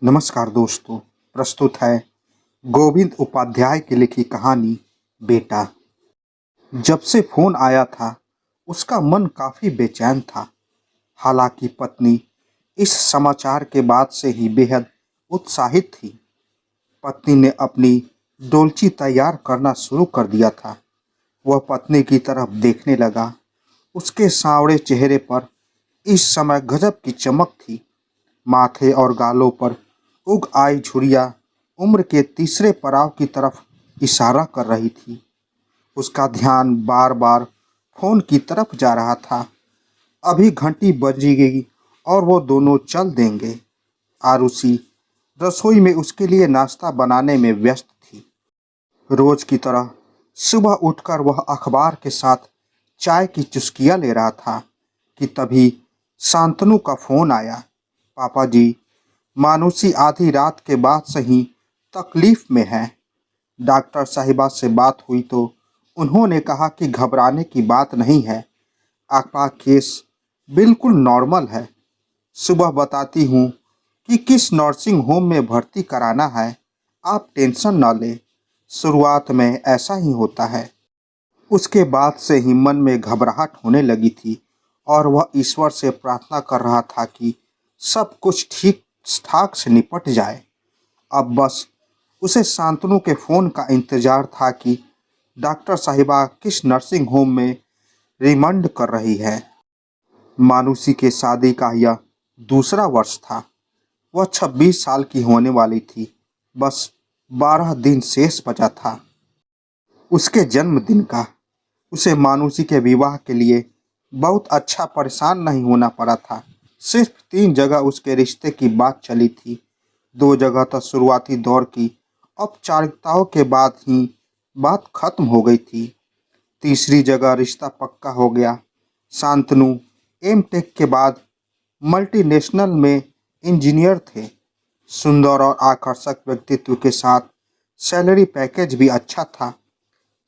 नमस्कार दोस्तों। प्रस्तुत है गोविंद उपाध्याय की लिखी कहानी बेटा। जब से फोन आया था उसका मन काफी बेचैन था। हालांकि पत्नी इस समाचार के बाद से ही बेहद उत्साहित थी। पत्नी ने अपनी डोलची तैयार करना शुरू कर दिया था। वह पत्नी की तरफ देखने लगा। उसके सांवरे चेहरे पर इस समय गजब की चमक थी। माथे और गालों पर उग आई झुर्रियाँ उम्र के तीसरे पड़ाव की तरफ इशारा कर रही थी। उसका ध्यान बार बार फोन की तरफ जा रहा था। अभी घंटी बजेगी और वो दोनों चल देंगे। आरुषि रसोई में उसके लिए नाश्ता बनाने में व्यस्त थी। रोज की तरह सुबह उठकर वह अखबार के साथ चाय की चुस्कियाँ ले रहा था कि तभी शांतनु का फोन आया। पापा जी, मानुषी आधी रात के बाद से ही तकलीफ में है। डॉक्टर साहिबा से बात हुई तो उन्होंने कहा कि घबराने की बात नहीं है। आपका केस बिल्कुल नॉर्मल है। सुबह बताती हूँ कि किस नर्सिंग होम में भर्ती कराना है। आप टेंशन न लें। शुरुआत में ऐसा ही होता है। उसके बाद से ही मन में घबराहट होने लगी थी और वह ईश्वर से प्रार्थना कर रहा था कि सब कुछ ठीक ठाक से निपट जाए। अब बस उसे शांतनु के फ़ोन का इंतज़ार था कि डॉक्टर साहिबा किस नर्सिंग होम में रिमांड कर रही है। मानुषी के शादी का यह दूसरा वर्ष था। वह 26 साल की होने वाली थी। बस 12 दिन शेष बचा था उसके जन्मदिन का। उसे मानुषी के विवाह के लिए बहुत अच्छा परेशान नहीं होना पड़ा था। सिर्फ 3 जगह उसके रिश्ते की बात चली थी। 2 जगह तो शुरुआती दौर की औपचारिकताओं के बाद ही बात खत्म हो गई थी। तीसरी जगह रिश्ता पक्का हो गया। शांतनु एमटेक के बाद मल्टीनेशनल में इंजीनियर थे। सुंदर और आकर्षक व्यक्तित्व के साथ सैलरी पैकेज भी अच्छा था।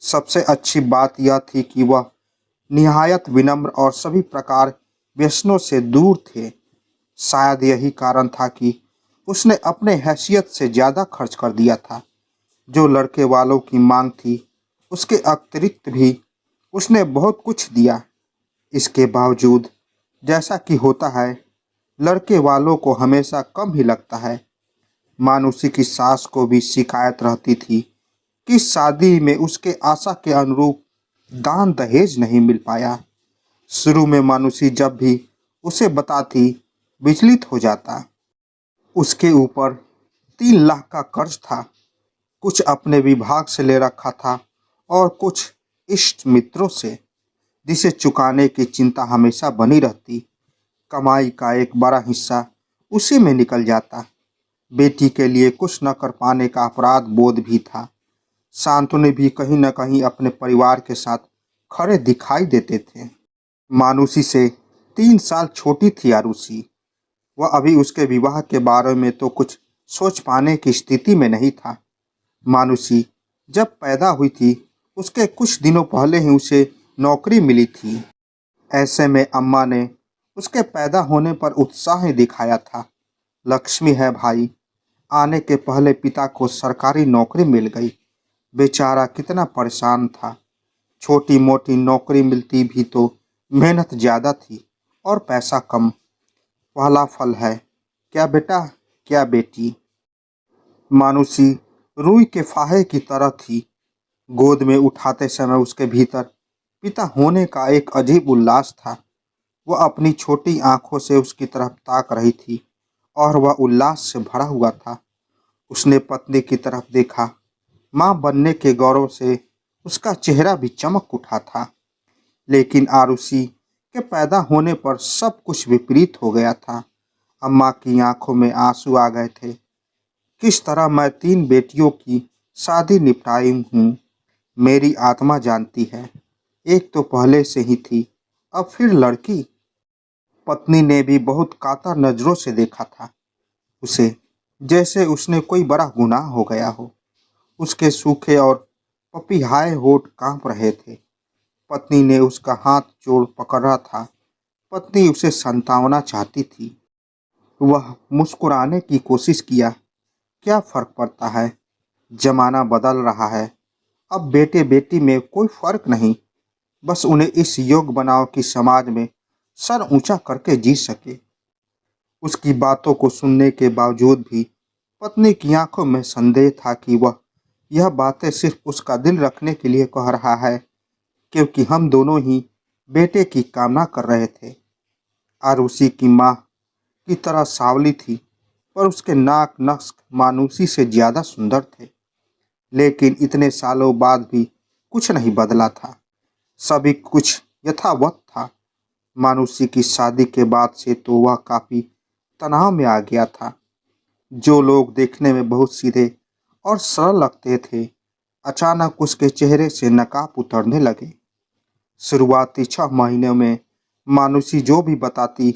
सबसे अच्छी बात यह थी कि वह निहायत विनम्र और सभी प्रकार व्यसनों से दूर थे। शायद यही कारण था कि उसने अपने हैसियत से ज़्यादा खर्च कर दिया था। जो लड़के वालों की मांग थी उसके अतिरिक्त भी उसने बहुत कुछ दिया। इसके बावजूद जैसा कि होता है, लड़के वालों को हमेशा कम ही लगता है। मानुषी की सास को भी शिकायत रहती थी कि शादी में उसके आशा के अनुरूप दान दहेज नहीं मिल पाया। शुरू में मानुषी जब भी उसे बताती विचलित हो जाता। उसके ऊपर 3 लाख का कर्ज था। कुछ अपने विभाग से ले रखा था और कुछ इष्ट मित्रों से, जिसे चुकाने की चिंता हमेशा बनी रहती। कमाई का एक बड़ा हिस्सा उसी में निकल जाता। बेटी के लिए कुछ न कर पाने का अपराध बोध भी था। शांतनु भी कहीं न कहीं अपने परिवार के साथ खड़े दिखाई देते थे। मानुषी से 3 साल छोटी थी आरुषि। वह अभी उसके विवाह के बारे में तो कुछ सोच पाने की स्थिति में नहीं था। मानुषी जब पैदा हुई थी उसके कुछ दिनों पहले ही उसे नौकरी मिली थी। ऐसे में अम्मा ने उसके पैदा होने पर उत्साह ही दिखाया था। लक्ष्मी है भाई। आने के पहले पिता को सरकारी नौकरी मिल गई। बेचारा कितना परेशान था। छोटी मोटी नौकरी मिलती भी तो मेहनत ज़्यादा थी और पैसा कम। पहला फल है। क्या बेटा, क्या बेटी। मानुषी रूई के फाहे की तरह थी। गोद में उठाते समय उसके भीतर पिता होने का एक अजीब उल्लास था। वह अपनी छोटी आंखों से उसकी तरफ ताक रही थी और वह उल्लास से भरा हुआ था। उसने पत्नी की तरफ देखा। मां बनने के गौरव से उसका चेहरा भी चमक उठा था। लेकिन आरुषि के पैदा होने पर सब कुछ विपरीत हो गया था। अम्मा की आंखों में आंसू आ गए थे। किस तरह मैं 3 बेटियों की शादी निपटाई हूँ, मेरी आत्मा जानती है। एक तो पहले से ही थी, अब फिर लड़की। पत्नी ने भी बहुत कातर नजरों से देखा था उसे, जैसे उसने कोई बड़ा गुनाह हो गया हो। उसके सूखे और पपीहाए होठ कांप रहे थे। पत्नी ने उसका हाथ जोड़ पकड़ा था। पत्नी उसे संतावना चाहती थी। वह मुस्कुराने की कोशिश किया। क्या फ़र्क पड़ता है, ज़माना बदल रहा है। अब बेटे बेटी में कोई फ़र्क नहीं, बस उन्हें इस योग्य बनाओ कि समाज में सर ऊंचा करके जी सके। उसकी बातों को सुनने के बावजूद भी पत्नी की आंखों में संदेह था कि वह यह बातें सिर्फ उसका दिल रखने के लिए कह रहा है, क्योंकि हम दोनों ही बेटे की कामना कर रहे थे। आरुषि की माँ की तरह सांवली थी, पर उसके नाक नक्श मानुषी से ज़्यादा सुंदर थे। लेकिन इतने सालों बाद भी कुछ नहीं बदला था। सभी कुछ यथावत था। मानुषी की शादी के बाद से तो वह काफ़ी तनाव में आ गया था। जो लोग देखने में बहुत सीधे और सरल लगते थे, अचानक उसके चेहरे से नकाब उतरने लगे। शुरुआती 6 महीनों में मानुषी जो भी बताती,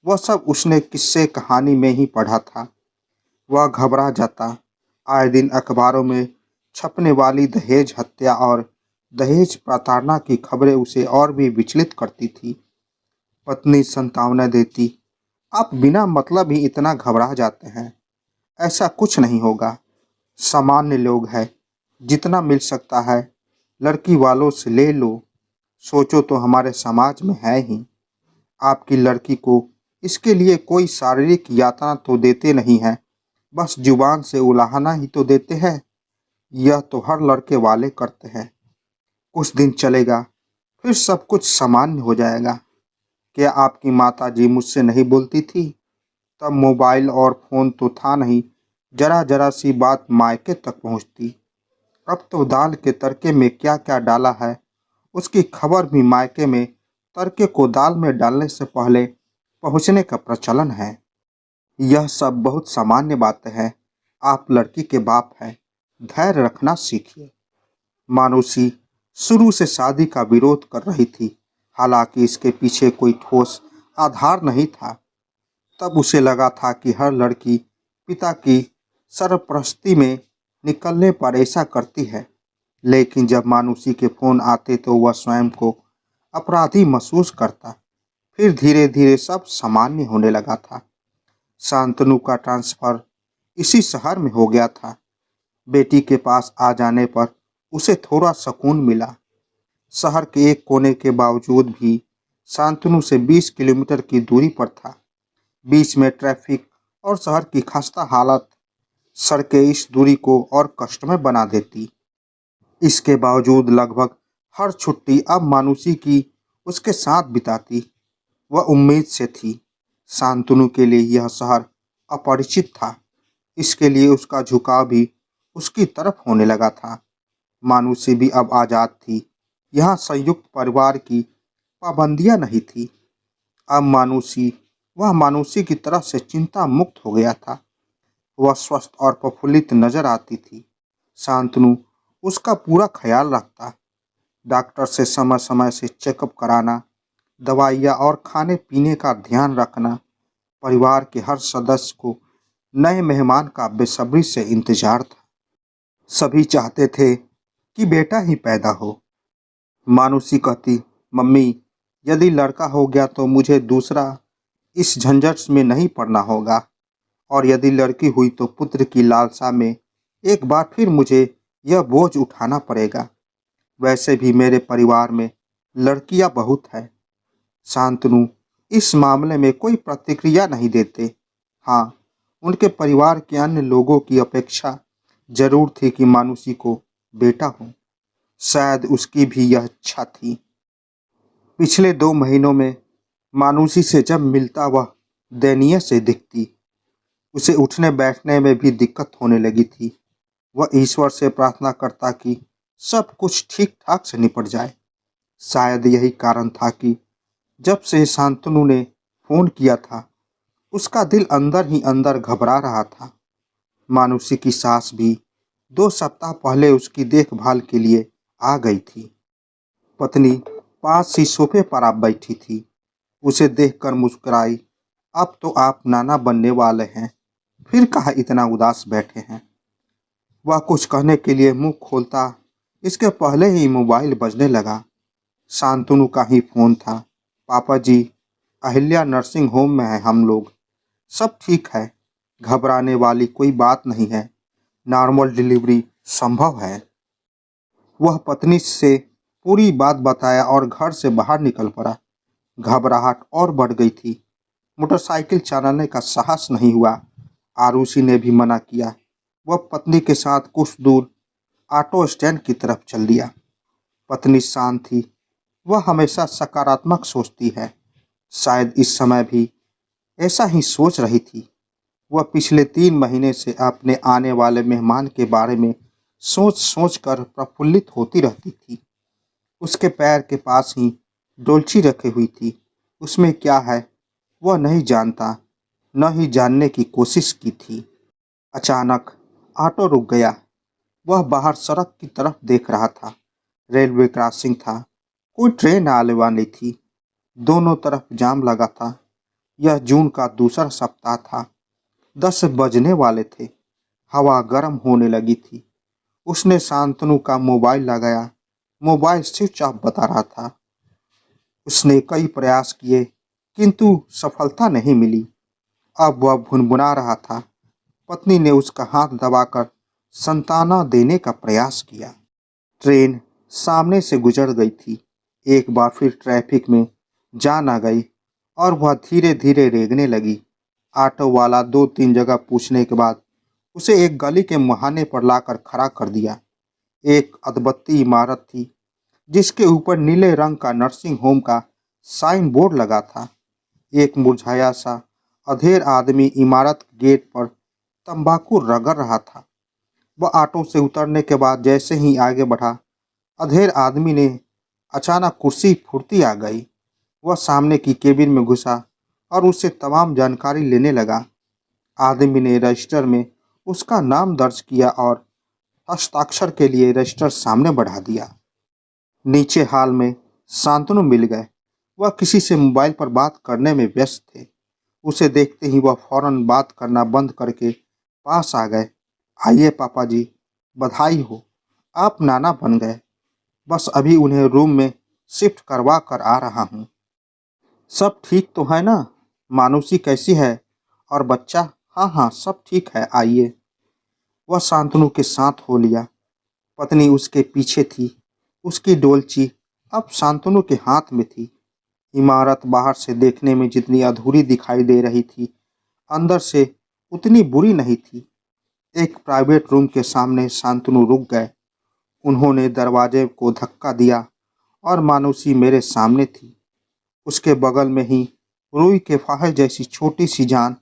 वह सब उसने किस्से कहानी में ही पढ़ा था। वह घबरा जाता। आए दिन अखबारों में छपने वाली दहेज हत्या और दहेज प्रताड़ना की खबरें उसे और भी विचलित करती थी। पत्नी संतावना देती, आप बिना मतलब ही इतना घबरा जाते हैं, ऐसा कुछ नहीं होगा। सामान्य लोग हैं, जितना मिल सकता है लड़की वालों से ले लो। सोचो तो हमारे समाज में है ही। आपकी लड़की को इसके लिए कोई शारीरिक यातना तो देते नहीं हैं, बस जुबान से उलाहना ही तो देते हैं। यह तो हर लड़के वाले करते हैं। कुछ दिन चलेगा, फिर सब कुछ सामान्य हो जाएगा। क्या आपकी माताजी मुझसे नहीं बोलती थी? तब मोबाइल और फ़ोन तो था नहीं, जरा जरा सी बात मायके तक पहुंचती। अब तो दाल के तड़के में क्या क्या डाला है, उसकी खबर भी मायके में तड़के को दाल में डालने से पहले पहुंचने का प्रचलन है। यह सब बहुत सामान्य बातें हैं। आप लड़की के बाप हैं, धैर्य रखना सीखिए। मानुषी शुरू से शादी का विरोध कर रही थी, हालांकि इसके पीछे कोई ठोस आधार नहीं था। तब उसे लगा था कि हर लड़की पिता की सरपरस्ती में निकलने पर ऐसा करती है। लेकिन जब मानुषी के फ़ोन आते तो वह स्वयं को अपराधी महसूस करता। फिर धीरे धीरे सब सामान्य होने लगा था। शांतनु का ट्रांसफ़र इसी शहर में हो गया था। बेटी के पास आ जाने पर उसे थोड़ा सुकून मिला। शहर के एक कोने के बावजूद भी शांतनु से 20 किलोमीटर की दूरी पर था। बीच में ट्रैफिक और शहर की खस्ता हालत सड़कें इस दूरी को और कष्टमय बना देती। इसके बावजूद लगभग हर छुट्टी अब मानुषी की उसके साथ बिताती। वह उम्मीद से थी। शांतनु के लिए यह शहर अपरिचित था, इसके लिए उसका झुकाव भी उसकी तरफ होने लगा था। मानुषी भी अब आज़ाद थी। यहाँ संयुक्त परिवार की पाबंदियाँ नहीं थी। अब वह मानुषी की तरफ से चिंता मुक्त हो गया था। वह स्वस्थ और प्रफुल्लित नजर आती थी। शांतनु उसका पूरा ख्याल रखता। डॉक्टर से समय समय से चेकअप कराना, दवाइयाँ और खाने पीने का ध्यान रखना। परिवार के हर सदस्य को नए मेहमान का बेसब्री से इंतजार था। सभी चाहते थे कि बेटा ही पैदा हो। मानुषी कहती, मम्मी, यदि लड़का हो गया तो मुझे दूसरा इस झंझट में नहीं पड़ना होगा, और यदि लड़की हुई तो पुत्र की लालसा में एक बार फिर मुझे यह बोझ उठाना पड़ेगा। वैसे भी मेरे परिवार में लड़कियां बहुत हैं। शांतनु इस मामले में कोई प्रतिक्रिया नहीं देते। हाँ, उनके परिवार के अन्य लोगों की अपेक्षा जरूर थी कि मानुषी को बेटा हो। शायद उसकी भी यह इच्छा थी। पिछले 2 महीनों में मानुषी से जब मिलता वह दयनीय से दिखती। उसे उठने बैठने में भी दिक्कत होने लगी थी। वह ईश्वर से प्रार्थना करता कि सब कुछ ठीक ठाक से निपट जाए। शायद यही कारण था कि जब से शांतनु ने फोन किया था, उसका दिल अंदर ही अंदर घबरा रहा था। मानुषी की सास भी 2 सप्ताह पहले उसकी देखभाल के लिए आ गई थी। पत्नी पास ही सोफे पर आप बैठी थी। उसे देखकर मुस्कुराई। अब तो आप नाना बनने वाले हैं, फिर कहाँ इतना उदास बैठे हैं। वह कुछ कहने के लिए मुंह खोलता, इसके पहले ही मोबाइल बजने लगा। शांतनु का ही फोन था। पापा जी, अहिल्या नर्सिंग होम में है हम लोग। सब ठीक है, घबराने वाली कोई बात नहीं है, नॉर्मल डिलीवरी संभव है। वह पत्नी से पूरी बात बताया और घर से बाहर निकल पड़ा। घबराहट और बढ़ गई थी। मोटरसाइकिल चलाने का साहस नहीं हुआ। आरुषि ने भी मना किया। वह पत्नी के साथ कुछ दूर ऑटो स्टैंड की तरफ चल दिया। पत्नी शांत थी। वह हमेशा सकारात्मक सोचती है। शायद इस समय भी ऐसा ही सोच रही थी। वह पिछले 3 महीने से अपने आने वाले मेहमान के बारे में सोच सोच कर प्रफुल्लित होती रहती थी। उसके पैर के पास ही डोलची रखी हुई थी। उसमें क्या है वह नहीं जानता, न ही जानने की कोशिश की थी। अचानक ऑटो रुक गया। वह बाहर सड़क की तरफ देख रहा था। रेलवे क्रॉसिंग था। कोई ट्रेन आने वाली थी। दोनों तरफ जाम लगा था। यह जून का दूसरा सप्ताह था। 10 बजने वाले थे। हवा गर्म होने लगी थी। उसने शांतनु का मोबाइल लगाया। मोबाइल स्विच ऑफ बता रहा था। उसने कई प्रयास किए किंतु सफलता नहीं मिली। अब वह भुनभुना रहा था। पत्नी ने उसका हाथ दबाकर सांत्वना देने का प्रयास किया। ट्रेन सामने से गुजर गई थी। एक बार फिर ट्रैफिक में जान आ गई और वह धीरे धीरे रेंगने लगी। ऑटो वाला 2-3 जगह पूछने के बाद उसे एक गली के मुहाने पर लाकर खड़ा कर दिया। एक अधबत्ती इमारत थी जिसके ऊपर नीले रंग का नर्सिंग होम का साइन बोर्ड लगा था। एक मुरझाया सा अधेड़ आदमी इमारत के गेट पर तंबाकू रगड़ रहा था। वह ऑटो से उतरने के बाद जैसे ही आगे बढ़ा, अधेड़ आदमी ने अचानक कुर्सी फुर्ती आ गई। वह सामने की केबिन में घुसा और उससे तमाम जानकारी लेने लगा। आदमी ने रजिस्टर में उसका नाम दर्ज किया और हस्ताक्षर के लिए रजिस्टर सामने बढ़ा दिया। नीचे हॉल में शांतनु मिल गए। वह किसी से मोबाइल पर बात करने में व्यस्त थे। उसे देखते ही वह फौरन बात करना बंद करके पास आ गए। आइए पापा जी, बधाई हो, आप नाना बन गए। बस अभी उन्हें रूम में शिफ्ट करवा कर आ रहा हूँ। सब ठीक तो है ना? मानुषी कैसी है? और बच्चा? हाँ हाँ, सब ठीक है, आइए। वह शांतनु के साथ हो लिया। पत्नी उसके पीछे थी। उसकी डोलची अब शांतनु के हाथ में थी। इमारत बाहर से देखने में जितनी अधूरी दिखाई दे रही थी, अंदर से उतनी बुरी नहीं थी। एक प्राइवेट रूम के सामने शांतनु रुक गए। उन्होंने दरवाजे को धक्का दिया और मानुषी मेरे सामने थी। उसके बगल में ही रुई के फाहे जैसी छोटी सी जान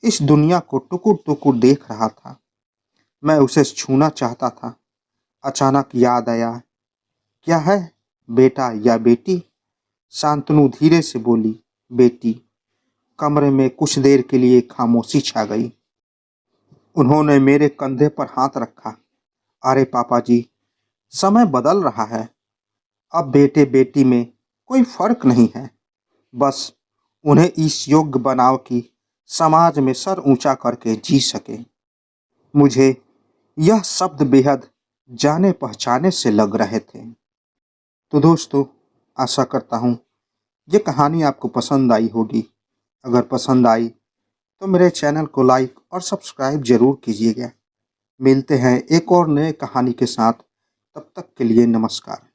इस दुनिया को टुकुर टुकुर देख रहा था। मैं उसे छूना चाहता था। अचानक याद आया, क्या है, बेटा या बेटी? शांतनु धीरे से बोली, बेटी। कमरे में कुछ देर के लिए खामोशी छा गई। उन्होंने मेरे कंधे पर हाथ रखा। अरे पापा जी, समय बदल रहा है। अब बेटे बेटी में कोई फर्क नहीं है। बस उन्हें इस योग्य बनाओ कि समाज में सर ऊंचा करके जी सके। मुझे यह शब्द बेहद जाने पहचाने से लग रहे थे। तो दोस्तों, आशा करता हूँ ये कहानी आपको पसंद आई होगी। अगर पसंद आई तो मेरे चैनल को लाइक और सब्सक्राइब जरूर कीजिएगा। मिलते हैं एक और नए कहानी के साथ। तब तक के लिए नमस्कार।